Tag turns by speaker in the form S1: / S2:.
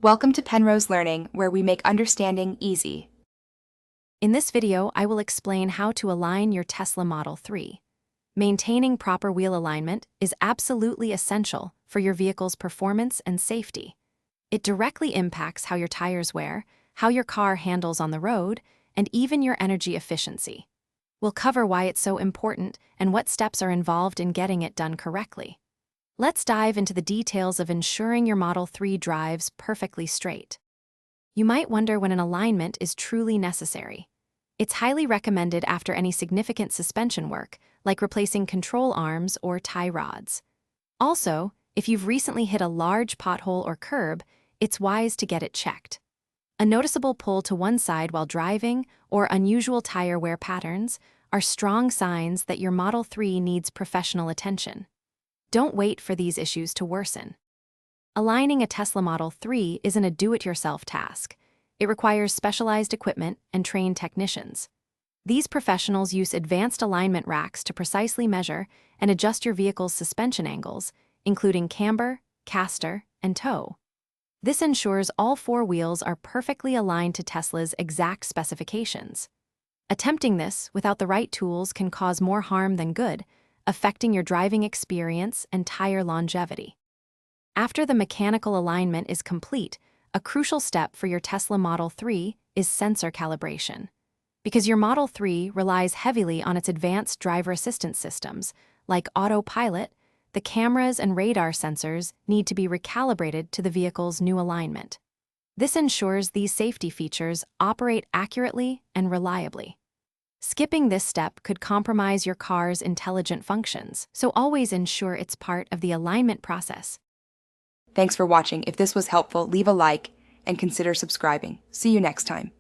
S1: Welcome to Penrose Learning, where we make understanding easy.
S2: In this video, I will explain how to align your Tesla Model 3. Maintaining proper wheel alignment is absolutely essential for your vehicle's performance and safety. It directly impacts how your tires wear, how your car handles on the road, and even your energy efficiency. We'll cover why it's so important and what steps are involved in getting it done correctly. Let's dive into the details of ensuring your Model 3 drives perfectly straight. You might wonder when an alignment is truly necessary. It's highly recommended after any significant suspension work, like replacing control arms or tie rods. Also, if you've recently hit a large pothole or curb, it's wise to get it checked. A noticeable pull to one side while driving or unusual tire wear patterns are strong signs that your Model 3 needs professional attention. Don't wait for these issues to worsen. Aligning a Tesla Model 3 isn't a do-it-yourself task. It requires specialized equipment and trained technicians. These professionals use advanced alignment racks to precisely measure and adjust your vehicle's suspension angles, including camber, caster, and toe. This ensures all four wheels are perfectly aligned to Tesla's exact specifications. Attempting this without the right tools can cause more harm than good, affecting your driving experience and tire longevity. After the mechanical alignment is complete, a crucial step for your Tesla Model 3 is sensor calibration. Because your Model 3 relies heavily on its advanced driver assistance systems, like autopilot, the cameras and radar sensors need to be recalibrated to the vehicle's new alignment. This ensures these safety features operate accurately and reliably. Skipping this step could compromise your car's intelligent functions, so always ensure it's part of the alignment process.
S1: Thanks for watching. If this was helpful, leave a like and consider subscribing. See you next time.